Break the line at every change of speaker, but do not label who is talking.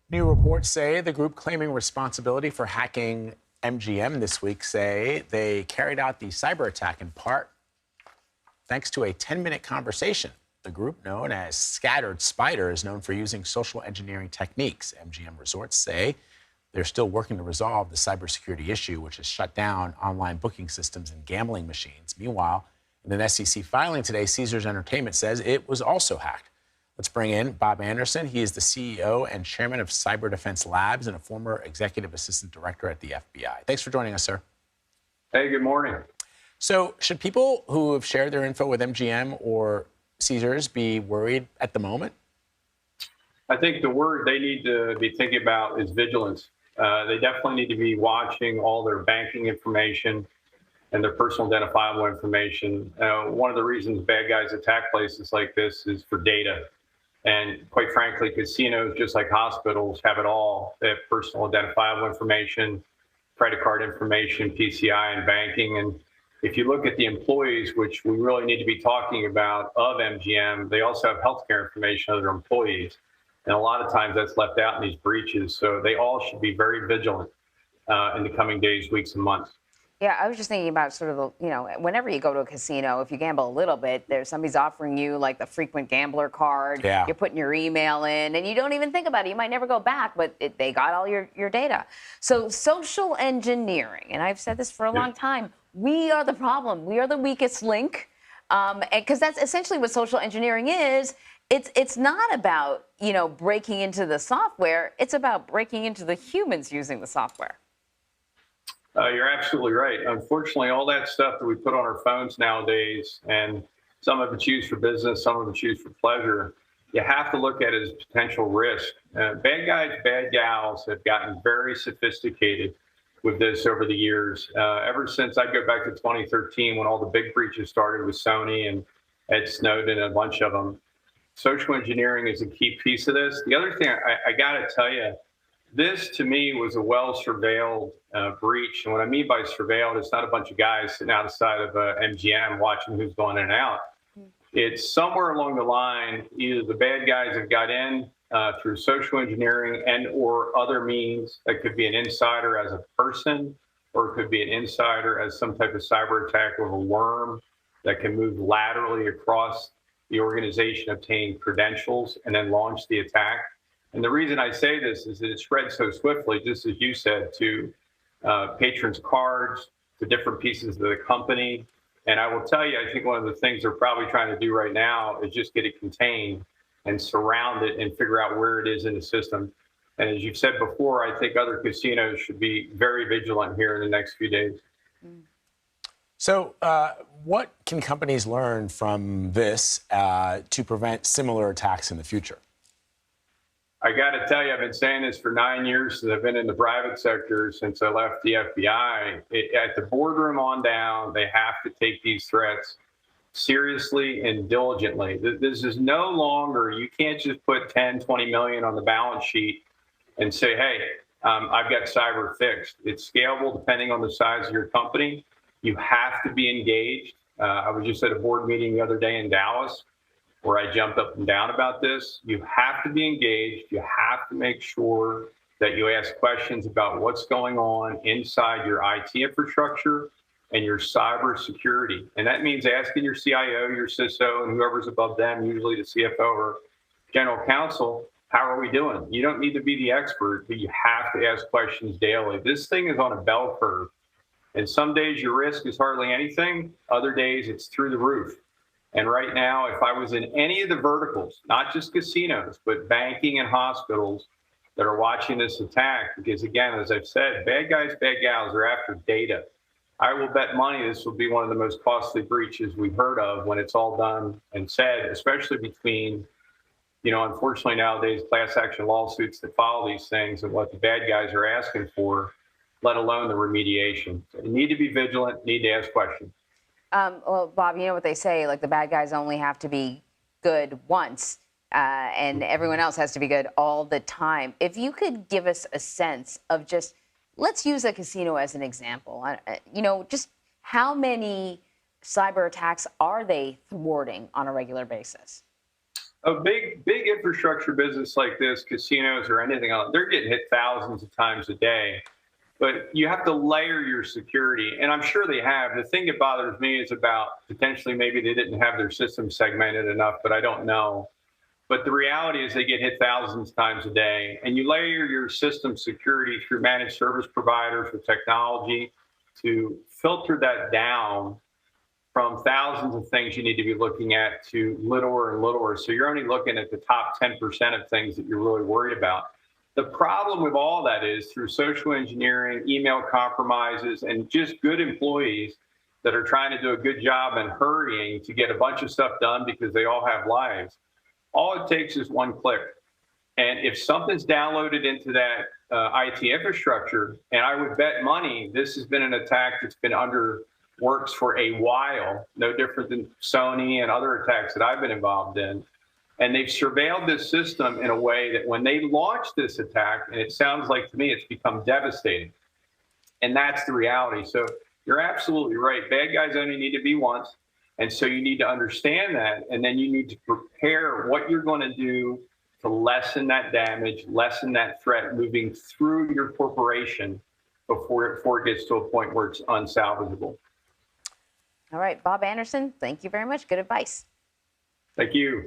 New reports say the group claiming responsibility for hacking MGM this week say they carried out the cyber attack in part thanks to a 10-minute conversation. The group, known as Scattered Spider, is known for using social engineering techniques. MGM Resorts say they're still working to resolve the cybersecurity issue, which has shut down online booking systems and gambling machines. Meanwhile, in an SEC filing today, Caesars Entertainment says it was also hacked. Let's bring in Bob Anderson. He is the CEO and chairman of Cyber Defense Labs and a former executive assistant director at the FBI. Thanks for joining us, sir.
Hey, good morning.
So should people who have shared their info with MGM or Caesars be worried at the moment?
I think the word they need to be thinking about is vigilance. They definitely need to be watching all their banking information and their personal identifiable information. One of the reasons bad guys attack places like this is for data. And quite frankly, casinos, just like hospitals, have it all. They have personal identifiable information, credit card information, PCI, and banking. And if you look at the employees, which we really need to be talking about, of MGM, they also have healthcare information of their employees. And a lot of times that's left out in these breaches. So they all should be very vigilant in the coming days, weeks, and months.
Yeah, I was just thinking about sort of, whenever you go to a casino, if you gamble a little bit, somebody's offering you like the frequent gambler card.
Yeah.
You're putting your email in and you don't even think about it. You might never go back, but they got all your data. So social engineering, and I've said this for a long time, we are the problem. We are the weakest link, because that's essentially what social engineering is. It's not about, breaking into the software. It's about breaking into the humans using the software.
You're absolutely right. Unfortunately, all that stuff that we put on our phones nowadays, and some of it's used for business, some of it's used for pleasure, you have to look at it as potential risk. Bad guys, bad gals have gotten very sophisticated with this over the years. Ever since I go back to 2013, when all the big breaches started with Sony and Ed Snowden and a bunch of them, social engineering is a key piece of this. The other thing I got to tell you, this, to me, was a well-surveilled breach. And what I mean by surveilled, it's not a bunch of guys sitting outside of MGM watching who's going in and out. It's somewhere along the line, either the bad guys have got in through social engineering and or other means. That could be an insider as a person, or it could be an insider as some type of cyber attack with a worm that can move laterally across the organization, obtain credentials, and then launch the attack. And the reason I say this is that it spread so swiftly, just as you said, to patrons' cards, to different pieces of the company. And I will tell you, I think one of the things they're probably trying to do right now is just get it contained and surround it and figure out where it is in the system. And as you've said before, I think other casinos should be very vigilant here in the next few days.
So what can companies learn from this to prevent similar attacks in the future?
I got to tell you, I've been saying this for 9 years since I've been in the private sector, since I left the FBI. At the boardroom on down, they have to take these threats seriously and diligently. This is no longer, you can't just put 10, 20 million on the balance sheet and say, hey, I've got cyber fixed. It's scalable depending on the size of your company. You have to be engaged. I was just at a board meeting the other day in Dallas, where I jumped up and down about this. You have to be engaged. You have to make sure that you ask questions about what's going on inside your IT infrastructure and your cyber security. And that means asking your CIO, your CISO, and whoever's above them, usually the CFO or general counsel, how are we doing? You don't need to be the expert, but you have to ask questions daily. This thing is on a bell curve. And some days your risk is hardly anything. Other days it's through the roof. And right now, if I was in any of the verticals, not just casinos, but banking and hospitals that are watching this attack, because again, as I've said, bad guys, bad gals are after data. I will bet money this will be one of the most costly breaches we've heard of when it's all done and said, especially between, unfortunately nowadays, class action lawsuits that follow these things and what the bad guys are asking for, let alone the remediation. So you need to be vigilant, need to ask questions.
Well, Bob, you know what they say, like the bad guys only have to be good once and everyone else has to be good all the time. If you could give us a sense of just, let's use a casino as an example, just how many cyber attacks are they thwarting on a regular basis?
a big infrastructure business like this, casinos or anything else, they're getting hit thousands of times a day. But you have to layer your security, and I'm sure they have. The thing that bothers me is about potentially maybe they didn't have their system segmented enough, but I don't know. But the reality is they get hit thousands of times a day, and you layer your system security through managed service providers with technology to filter that down from thousands of things you need to be looking at to littler and littler. So you're only looking at the top 10% of things that you're really worried about. The problem with all that is through social engineering, email compromises, and just good employees that are trying to do a good job and hurrying to get a bunch of stuff done because they all have lives. All it takes is one click. And if something's downloaded into that IT infrastructure, and I would bet money this has been an attack that's been under works for a while, no different than Sony and other attacks that I've been involved in. And they've surveilled this system in a way that when they launch this attack, and it sounds like to me it's become devastating. And that's the reality. So you're absolutely right. Bad guys only need to be once. And so you need to understand that. And then you need to prepare what you're going to do to lessen that damage, lessen that threat moving through your corporation before it gets to a point where it's unsalvageable.
All right, Bob Anderson, thank you very much. Good advice.
Thank you.